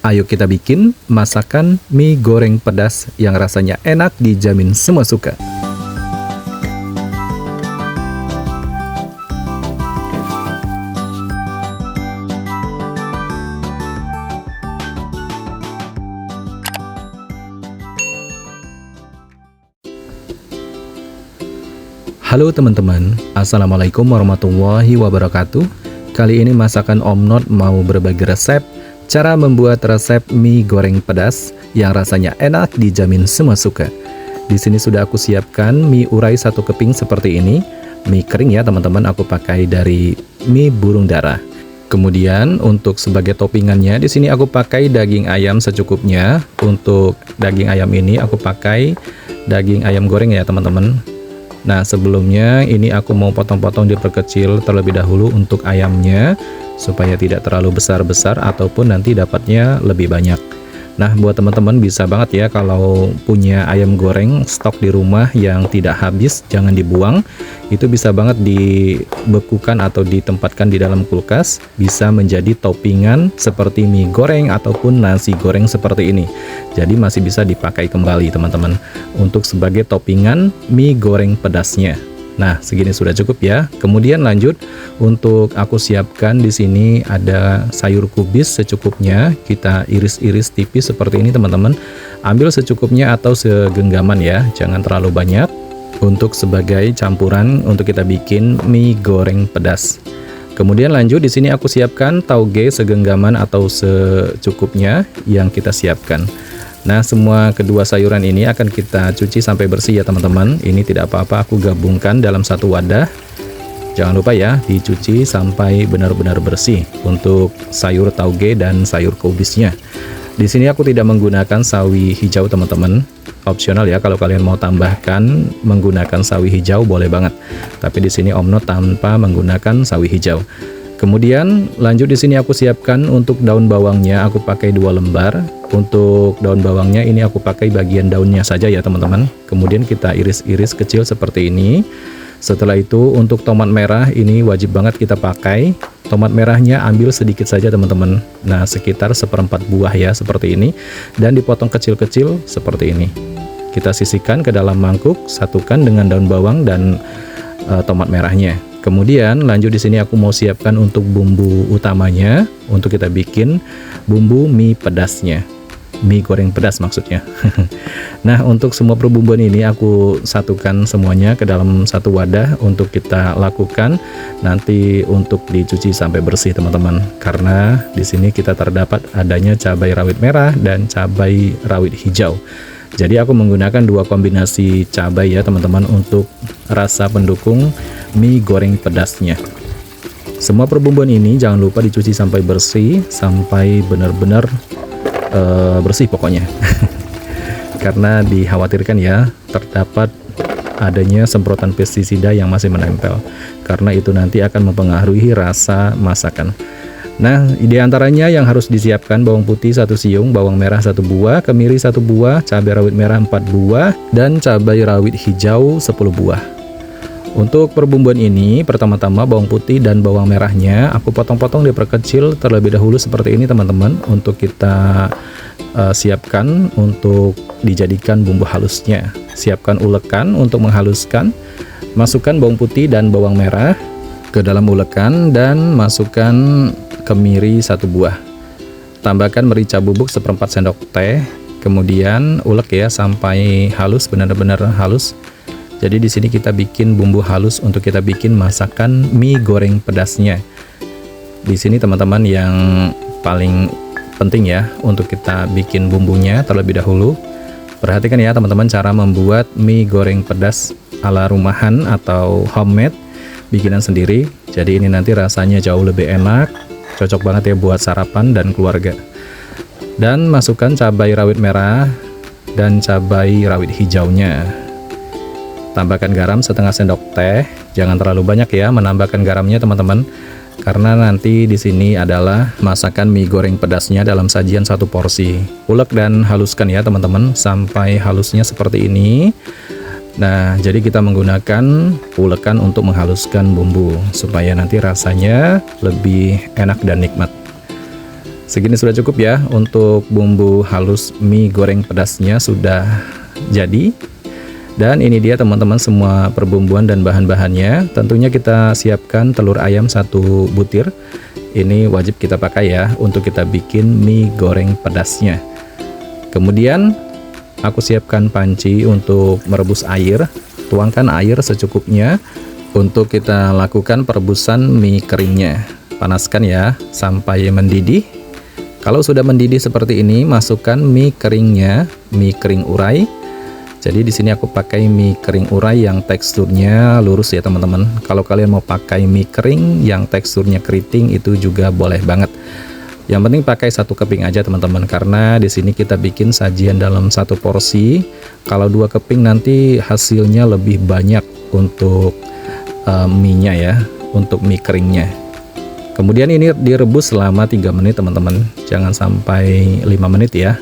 Ayo kita bikin masakan mie goreng pedas yang rasanya enak, dijamin semua suka. Halo teman-teman, Assalamualaikum warahmatullahi wabarakatuh. Kali ini masakan Om Not mau berbagi resep cara membuat resep mie goreng pedas yang rasanya enak, dijamin semua suka. Di sini sudah aku siapkan mie urai 1 keping seperti ini. Mie kering ya teman-teman, aku pakai dari mie burung darah. Kemudian untuk sebagai toppingannya di sini aku pakai daging ayam secukupnya. Untuk daging ayam ini aku pakai daging ayam goreng ya teman-teman. Nah sebelumnya ini aku mau potong-potong diperkecil terlebih dahulu untuk ayamnya supaya tidak terlalu besar-besar ataupun nanti dapatnya lebih banyak. Nah buat teman-teman bisa banget ya kalau punya ayam goreng stok di rumah yang tidak habis, jangan dibuang. Itu bisa banget dibekukan atau ditempatkan di dalam kulkas, bisa menjadi toppingan seperti mie goreng ataupun nasi goreng seperti ini. Jadi masih bisa dipakai kembali teman-teman untuk sebagai toppingan mie goreng pedasnya. Nah, segini sudah cukup ya. Kemudian lanjut untuk aku siapkan di sini ada sayur kubis secukupnya. Kita iris-iris tipis seperti ini teman-teman. Ambil secukupnya atau segenggaman ya, jangan terlalu banyak. Untuk sebagai campuran untuk kita bikin mie goreng pedas. Kemudian lanjut di sini aku siapkan tauge segenggaman atau secukupnya yang kita siapkan. Nah semua kedua sayuran ini akan kita cuci sampai bersih ya teman-teman. Ini tidak apa-apa, aku gabungkan dalam satu wadah. Jangan lupa ya dicuci sampai benar-benar bersih untuk sayur tauge dan sayur kubisnya. Di sini aku tidak menggunakan sawi hijau teman-teman. Opsional ya, kalau kalian mau tambahkan menggunakan sawi hijau boleh banget. Tapi di sini Om Not tanpa menggunakan sawi hijau. Kemudian lanjut di sini aku siapkan untuk daun bawangnya, aku pakai 2 lembar. Untuk daun bawangnya ini aku pakai bagian daunnya saja ya teman-teman. Kemudian kita iris-iris kecil seperti ini. Setelah itu untuk tomat merah ini wajib banget kita pakai. Tomat merahnya ambil sedikit saja teman-teman. Nah sekitar 1/4 buah ya seperti ini. Dan dipotong kecil-kecil seperti ini. Kita sisihkan ke dalam mangkuk, satukan dengan daun bawang dan tomat merahnya. Kemudian lanjut di sini aku mau siapkan untuk bumbu utamanya untuk kita bikin bumbu mie pedasnya. Mie goreng pedas maksudnya. Nah untuk semua perbumbuan ini aku satukan semuanya ke dalam satu wadah untuk kita lakukan nanti untuk dicuci sampai bersih teman-teman. Karena di sini kita terdapat adanya cabai rawit merah dan cabai rawit hijau. Jadi aku menggunakan 2 kombinasi cabai ya teman-teman untuk rasa pendukung mie goreng pedasnya. Semua perbumbuan ini jangan lupa dicuci sampai bersih, sampai benar-benar bersih pokoknya. Karena dikhawatirkan ya terdapat adanya semprotan pestisida yang masih menempel. Karena itu nanti akan mempengaruhi rasa masakan. Nah, di antaranya yang harus disiapkan bawang putih 1 siung, bawang merah 1 buah, kemiri 1 buah, cabai rawit merah 4 buah, dan cabai rawit hijau 10 buah. Untuk perbumbuan ini, pertama-tama bawang putih dan bawang merahnya aku potong-potong diperkecil terlebih dahulu seperti ini teman-teman. Untuk kita siapkan untuk dijadikan bumbu halusnya. Siapkan ulekan untuk menghaluskan. Masukkan bawang putih dan bawang merah ke dalam ulekan dan masukkan kemiri 1 buah. Tambahkan merica bubuk 1/4 sendok teh. Kemudian ulek ya sampai halus, benar-benar halus. Jadi di sini kita bikin bumbu halus untuk kita bikin masakan mie goreng pedasnya. Di sini teman-teman yang paling penting ya untuk kita bikin bumbunya terlebih dahulu. Perhatikan ya teman-teman cara membuat mie goreng pedas ala rumahan atau homemade bikinan sendiri. Jadi ini nanti rasanya jauh lebih enak, cocok banget ya buat sarapan dan keluarga. Dan masukkan cabai rawit merah dan cabai rawit hijaunya. Tambahkan garam 1/2 sendok teh. Jangan terlalu banyak ya menambahkan garamnya teman-teman. Karena nanti di sini adalah masakan mie goreng pedasnya dalam sajian 1 porsi. Ulek dan haluskan ya teman-teman sampai halusnya seperti ini. Nah, jadi kita menggunakan ulekan untuk menghaluskan bumbu supaya nanti rasanya lebih enak dan nikmat. Segini sudah cukup ya untuk bumbu halus mie goreng pedasnya sudah jadi. Dan ini dia teman-teman semua perbumbuan dan bahan-bahannya. Tentunya kita siapkan telur ayam 1 butir. Ini wajib kita pakai ya untuk kita bikin mie goreng pedasnya. Kemudian aku siapkan panci untuk merebus air. Tuangkan air secukupnya untuk kita lakukan perebusan mie keringnya. Panaskan ya sampai mendidih. Kalau sudah mendidih seperti ini, masukkan mie keringnya, mie kering urai. Jadi di sini aku pakai mie kering urai yang teksturnya lurus ya teman-teman. Kalau kalian mau pakai mie kering yang teksturnya keriting itu juga boleh banget. Yang penting pakai 1 keping aja teman-teman, karena di sini kita bikin sajian dalam 1 porsi. Kalau 2 keping nanti hasilnya lebih banyak untuk mie-nya ya, untuk mie keringnya. Kemudian ini direbus selama 3 menit teman-teman, jangan sampai 5 menit ya.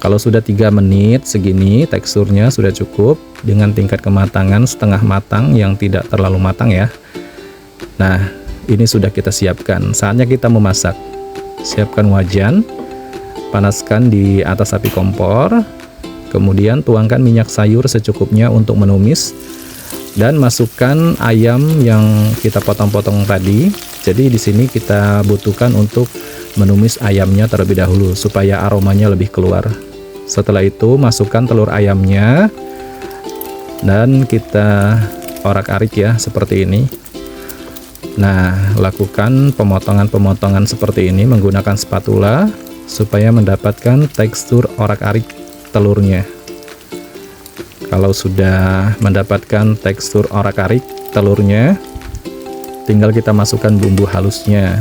Kalau sudah 3 menit segini teksturnya sudah cukup dengan tingkat kematangan setengah matang yang tidak terlalu matang ya. Nah ini sudah kita siapkan, saatnya kita memasak. Siapkan wajan, panaskan di atas api kompor, kemudian tuangkan minyak sayur secukupnya untuk menumis. Dan masukkan ayam yang kita potong-potong tadi. Jadi di sini kita butuhkan untuk menumis ayamnya terlebih dahulu supaya aromanya lebih keluar. Setelah itu masukkan telur ayamnya dan kita orak-arik ya seperti ini. Nah, lakukan pemotongan-pemotongan seperti ini menggunakan spatula supaya mendapatkan tekstur orak-arik telurnya. Kalau sudah mendapatkan tekstur orak-arik telurnya, tinggal kita masukkan bumbu halusnya.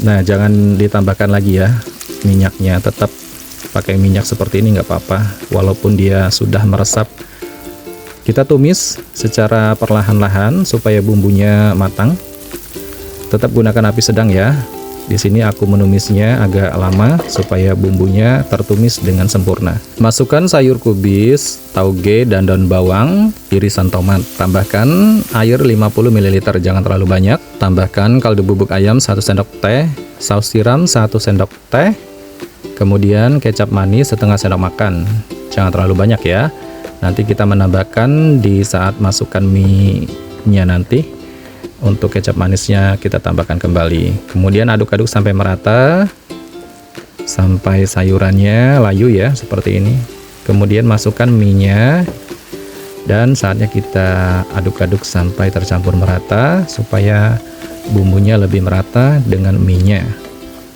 Nah, jangan ditambahkan lagi ya minyaknya, tetap pakai minyak seperti ini nggak apa-apa, walaupun dia sudah meresap. Kita tumis secara perlahan-lahan supaya bumbunya matang. Tetap gunakan api sedang ya. Di sini aku menumisnya agak lama supaya bumbunya tertumis dengan sempurna. Masukkan sayur kubis, tauge dan daun bawang, irisan tomat. Tambahkan air 50 ml, jangan terlalu banyak. Tambahkan kaldu bubuk ayam 1 sendok teh, saus tiram 1 sendok teh. Kemudian kecap manis setengah sendok makan. Jangan terlalu banyak ya. Nanti kita menambahkan di saat masukkan mie-nya nanti. Untuk kecap manisnya kita tambahkan kembali. Kemudian aduk-aduk sampai merata, sampai sayurannya layu ya seperti ini. Kemudian masukkan mie-nya dan saatnya kita aduk-aduk sampai tercampur merata supaya bumbunya lebih merata dengan mie-nya.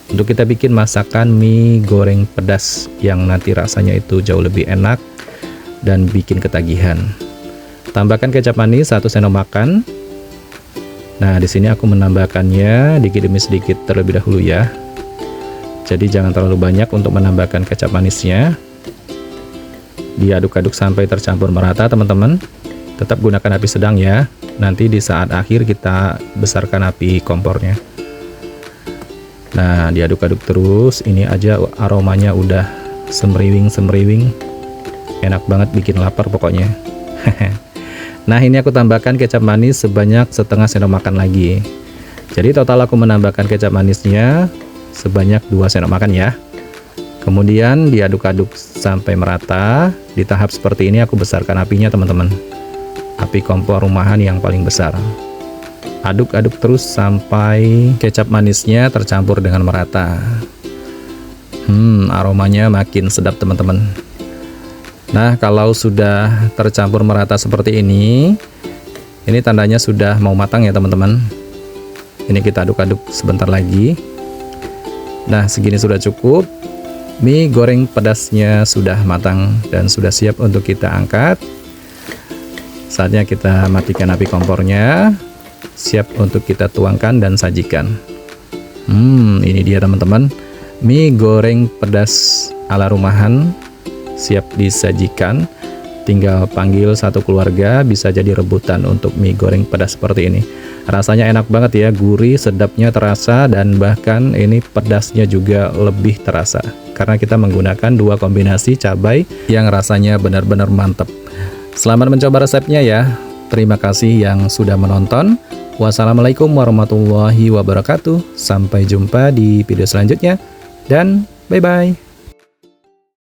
Untuk kita bikin masakan mie goreng pedas yang nanti rasanya itu jauh lebih enak dan bikin ketagihan. Tambahkan kecap manis 1 sendok makan. Nah, di sini aku menambahkannya dikit demi sedikit terlebih dahulu ya. Jadi jangan terlalu banyak untuk menambahkan kecap manisnya. Diaduk-aduk sampai tercampur merata teman-teman. Tetap gunakan api sedang ya. Nanti di saat akhir kita besarkan api kompornya. Nah, diaduk-aduk terus. Ini aja aromanya udah semriwing-semriwing. Enak banget, bikin lapar pokoknya. Nah, ini aku tambahkan kecap manis sebanyak setengah sendok makan lagi. Jadi total aku menambahkan kecap manisnya sebanyak 2 sendok makan ya. Kemudian diaduk-aduk sampai merata. Di tahap seperti ini aku besarkan apinya teman-teman. Api kompor rumahan yang paling besar. Aduk-aduk terus sampai kecap manisnya tercampur dengan merata. Aromanya makin sedap teman-teman. Nah, kalau sudah tercampur merata seperti ini tandanya sudah mau matang ya teman-teman. Ini kita aduk-aduk sebentar lagi. Nah, segini sudah cukup. Mie goreng pedasnya sudah matang dan sudah siap untuk kita angkat. Saatnya kita matikan api kompornya. Siap untuk kita tuangkan dan sajikan. Ini dia teman-teman. Mie goreng pedas ala rumahan siap disajikan. Tinggal panggil satu keluarga, bisa jadi rebutan untuk mie goreng pedas seperti ini. Rasanya enak banget ya, gurih, sedapnya terasa, dan bahkan ini pedasnya juga lebih terasa karena kita menggunakan 2 kombinasi cabai yang rasanya benar-benar mantap. Selamat mencoba resepnya ya. Terima kasih yang sudah menonton. Wassalamualaikum warahmatullahi wabarakatuh. Sampai jumpa di video selanjutnya dan bye-bye.